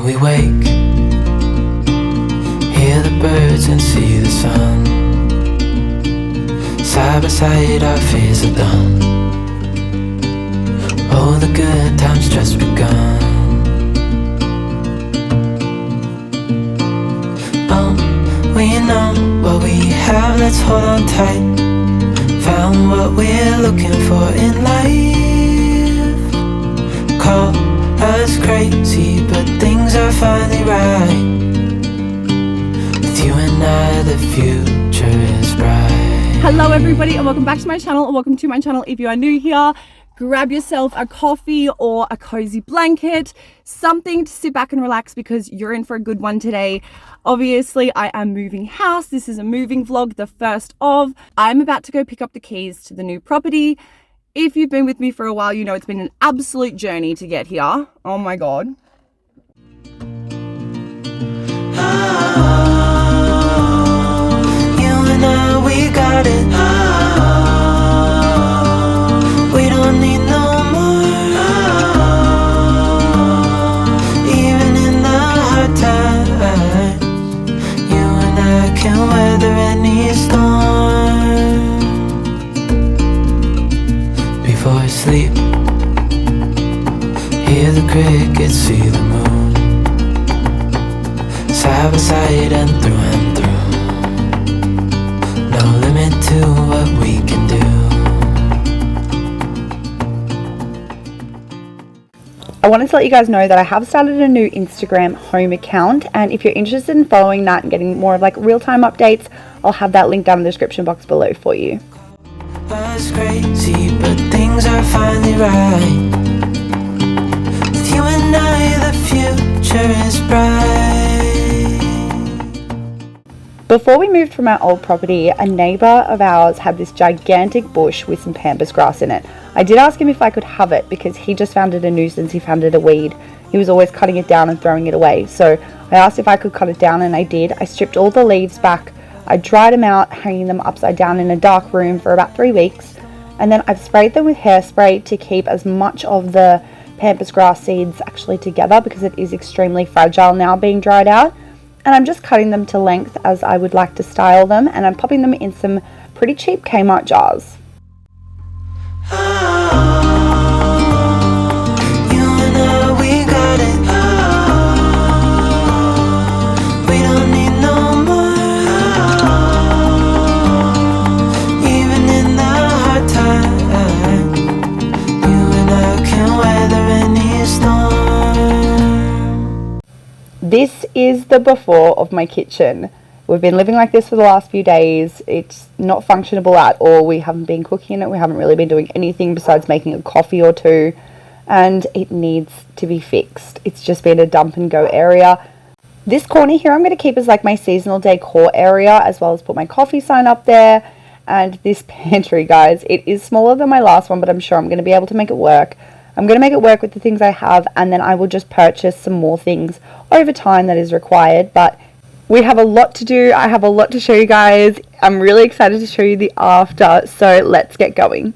we wake, hear the birds and see the sun. Side by side our fears are done. Oh, the good times just begun. Oh, we know what we have, let's hold on tight. Found what we're looking for in life. Call us crazy, but things are finally right. With you and I, the future is bright. Hello everybody and welcome back to my channel, or welcome to my channel if you are new here. Grab yourself a coffee or a cozy blanket, something to sit back and relax because you're in for a good one today. Obviously, I am moving house. This is a moving vlog, the first of. I'm about to go pick up the keys to the new property. If you've been with me for a while, you know it's been an absolute journey to get here. Oh my God. You and I, we got it. We don't need no more. Even in the hard times, you and I can weather any storm. Before I sleep, hear the crickets, see the moon. Side by side and through, no limit to what we can do. I wanted to let you guys know that I have started a new Instagram home account, and if you're interested in following that and getting more of like real-time updates, I'll have that link down in the description box below for you. Was crazy, but things are finally right. With you and I, the future is bright. Before we moved from our old property, a neighbour of ours had this gigantic bush with some pampas grass in it. I did ask him if I could have it because he just found it a nuisance. He found it a weed. He was always cutting it down and throwing it away. So I asked if I could cut it down, and I did. I stripped all the leaves back. I dried them out, hanging them upside down in a dark room for about 3 weeks. And then I've sprayed them with hairspray to keep as much of the pampas grass seeds actually together because it is extremely fragile now being dried out. And I'm just cutting them to length as I would like to style them, and I'm popping them in some pretty cheap Kmart jars. This is the before of my kitchen. We've been living like this for the last few days. It's not functionable at all. We haven't been cooking in it. We haven't really been doing anything besides making a coffee or two. And it needs to be fixed. It's just been a dump and go area. This corner here I'm going to keep as like my seasonal decor area, as well as put my coffee sign up there. And this pantry, guys, it is smaller than my last one, but I'm sure I'm going to be able to make it work. I'm going to make it work with the things I have, and then I will just purchase some more things over time that is required. But we have a lot to do. I have a lot to show you guys. I'm really excited to show you the after, so let's get going.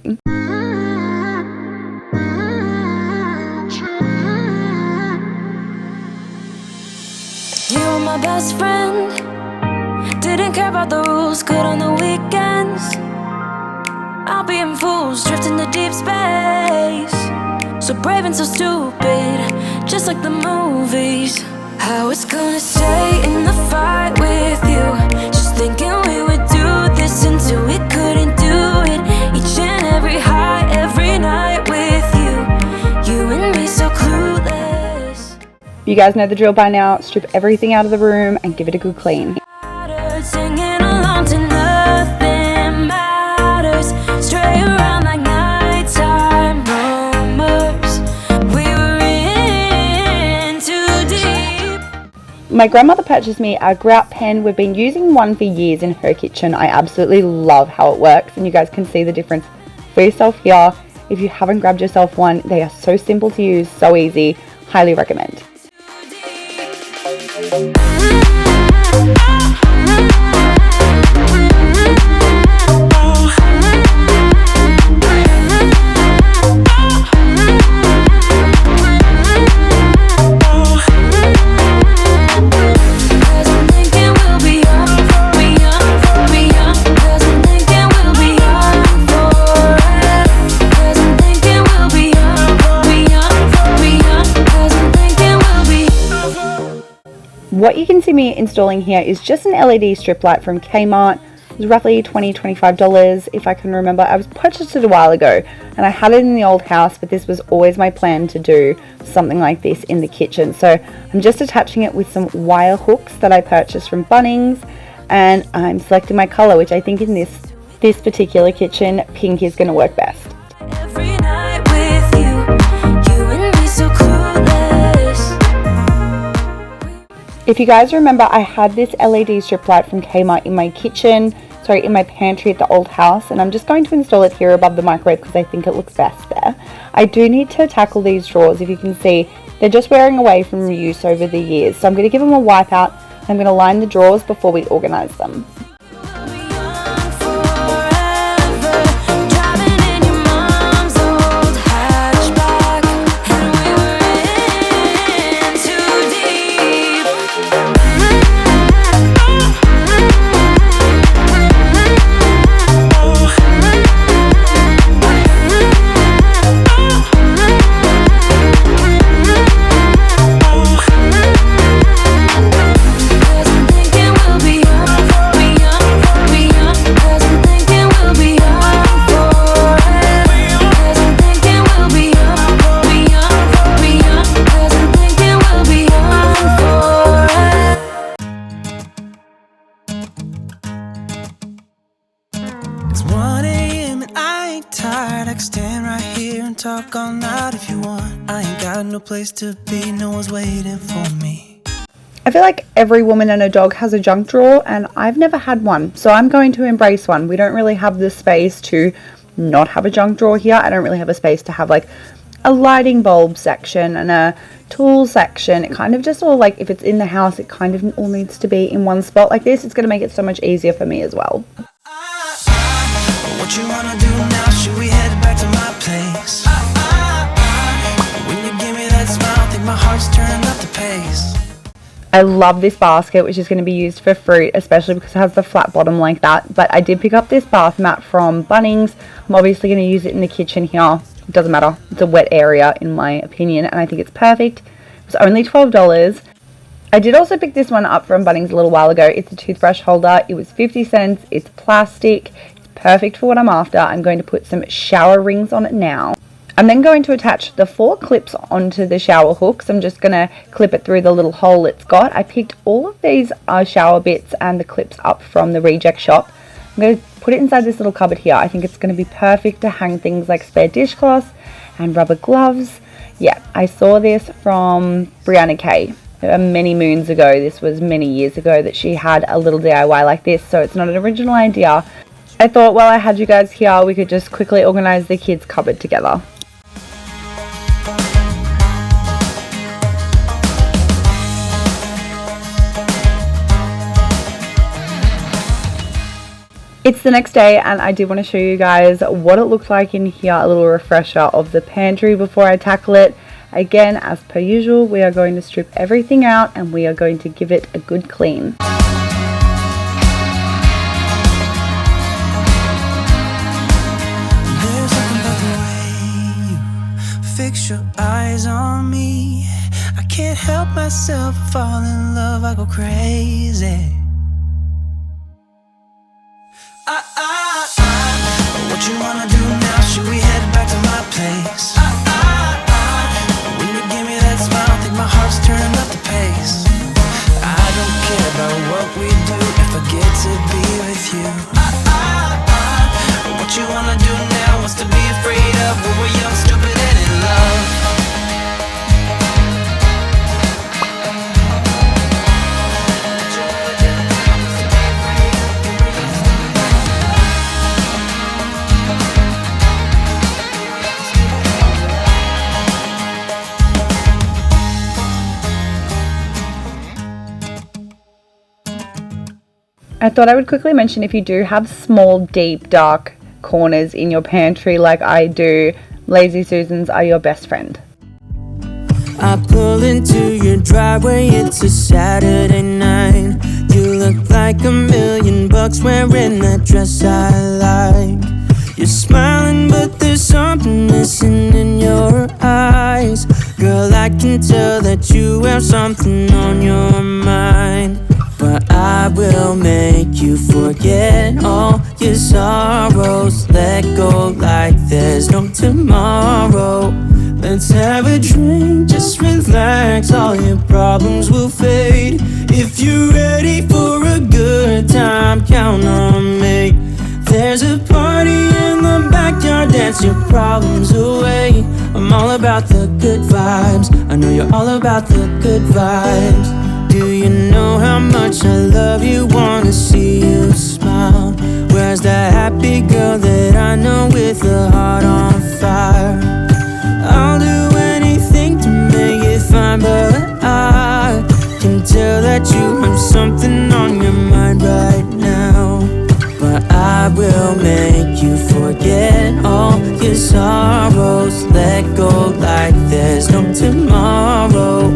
You were my best friend. Didn't care about the rules, good on the weekends. I'll be in fools, drifting to deep space. So brave and so stupid, just like the movies. I was gonna stay in the fight with you, just thinking we would do this until we couldn't do it. Each and every high, every night with you. You and me so clueless. You guys know the drill by now. Strip everything out of the room and give it a good clean. Singing along to nothing matters. Stray around like nighttime rumors. We were in too deep. My grandmother purchased me a grout pen. We've been using one for years in her kitchen. I absolutely love how it works, and you guys can see the difference for yourself here. If you haven't grabbed yourself one, they are so simple to use, so easy. Highly recommend. What you can see me installing here is just an LED strip light from Kmart. It was roughly $20-25 if I can remember. I was purchased it a while ago and I had it in the old house, but this was always my plan to do something like this in the kitchen. So I'm just attaching it with some wire hooks that I purchased from Bunnings, and I'm selecting my color, which I think in this particular kitchen, pink is going to work best. Every night with you and me so clueless. If you guys remember, I had this LED strip light from Kmart in my kitchen, sorry, in my pantry at the old house, and I'm just going to install it here above the microwave because I think it looks best there. I do need to tackle these drawers. If you can see, they're just wearing away from use over the years, so I'm going to give them a wipe out. I'm going to line the drawers before we organize them. It's 1 a.m. and I ain't tired. I can stand right here and talk all night if you want. I ain't got no place to be, no one's waiting for me. I feel like every woman and a dog has a junk drawer, and I've never had one, so I'm going to embrace one. We don't really have the space to not have a junk drawer here. I don't really have a space to have like a lighting bulb section and a tool section. It kind of just all, like, if it's in the house, it kind of all needs to be in one spot like this. It's going to make it so much easier for me as well. What you wanna do now? Should we head back to my place? When you give me that smile, I think my heart's turning up the pace. I love this basket, which is going to be used for fruit, especially because it has the flat bottom like that. But I did pick up this bath mat from Bunnings. I'm obviously going to use it in the kitchen here. It doesn't matter. It's a wet area in my opinion, and I think it's perfect. It was only $12. I did also pick this one up from Bunnings a little while ago. It's a toothbrush holder. It was 50 cents. It's plastic. Perfect for what I'm after. I'm going to put some shower rings on it now. I'm then going to attach the 4 clips onto the shower hooks. I'm just going to clip it through the little hole it's got. I picked all of these shower bits and the clips up from the reject shop. I'm going to put it inside this little cupboard here. I think it's going to be perfect to hang things like spare dishcloths and rubber gloves. Yeah, I saw this from Brianna Kay many moons ago. This was many years ago that she had a little DIY like this, so it's not an original idea. I thought while I had you guys here, we could just quickly organize the kids' cupboard together. It's the next day and I did want to show you guys what it looked like in here, a little refresher of the pantry before I tackle it. Again, as per usual, we are going to strip everything out and we are going to give it a good clean. Fix your eyes on me. I can't help myself, I fall in love, I go crazy. What you wanna do now? Should we head back to my place? When you give me that smile, I think my heart's turning up the pace. I don't care about what we do if I get to be with you. What you wanna do now? What's to be afraid of when we're young, stupid, and in love? I thought I would quickly mention, if you do have small, deep, dark corners in your pantry like I do, Lazy Susans are your best friend. I pull into your driveway, it's a Saturday night. You look like $1,000,000 wearing that dress I like. You're smiling but there's something missing in your eyes. Girl, I can tell that you have something on your mind, but I will make you forget all your sorrows. Let go like there's no tomorrow. Let's have a drink, just relax, all your problems will fade. If you're ready for a good time, count on me. There's a party in the backyard, dance your problems away. I'm all about the good vibes, I know you're all about the good vibes. Do you know how much I love you, wanna see you smile? Where's that happy girl that I know with a heart on fire? I'll do anything to make it fine, but I can tell that you have something on your mind right now. But I will make you forget all your sorrows. Let go like there's no tomorrow.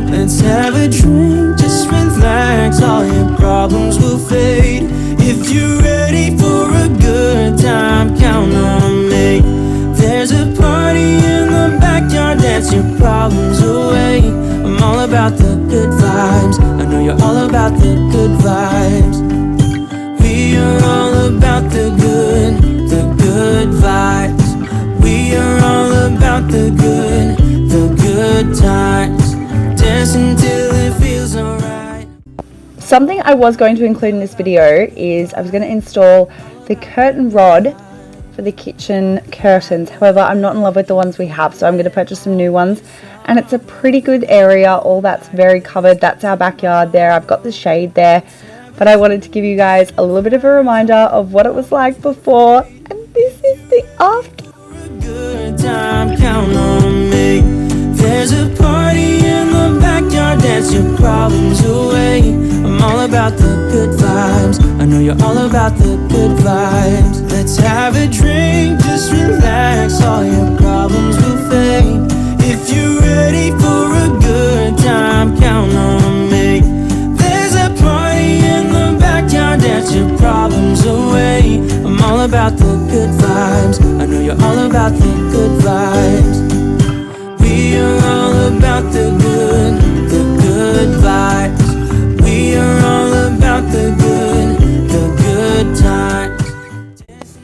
Let's have a drink, just relax, all your problems will fade. If you're ready for a good time, count on me. There's a party in the backyard, dance your problems away. I'm all about the good vibes, I know you're all about the good vibes. We are all about the good vibes. We are all about the good times. Dance until it feels alright. Something I was going to include in this video is I was going to install the curtain rod for the kitchen curtains. However, I'm not in love with the ones we have, so I'm going to purchase some new ones. And it's a pretty good area, all that's very covered. That's our backyard there. I've got the shade there. But I wanted to give you guys a little bit of a reminder of what it was like before. And this is the after. Good time, count on me. There's a party in the backyard, dance your problems away. I'm all about the good vibes, I know you're all about the good vibes. Let's have a drink, just relax, all your problems will fade. If you're ready for a good time, count on me. There's a party in the backyard, dance your problems away. I'm all about the good vibes, I know you're all about the good vibes. We are all about the good vibes. We are all about the good times.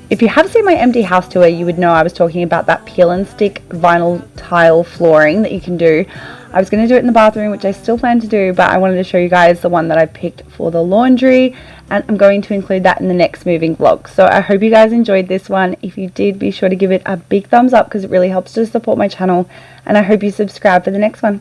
If you have seen my empty house tour, you would know I was talking about that peel and stick vinyl tile flooring that you can do. I was going to do it in the bathroom, which I still plan to do, but I wanted to show you guys the one that I picked for the laundry, and I'm going to include that in the next moving vlog. So I hope you guys enjoyed this one. If you did, be sure to give it a big thumbs up because it really helps to support my channel, and I hope you subscribe for the next one.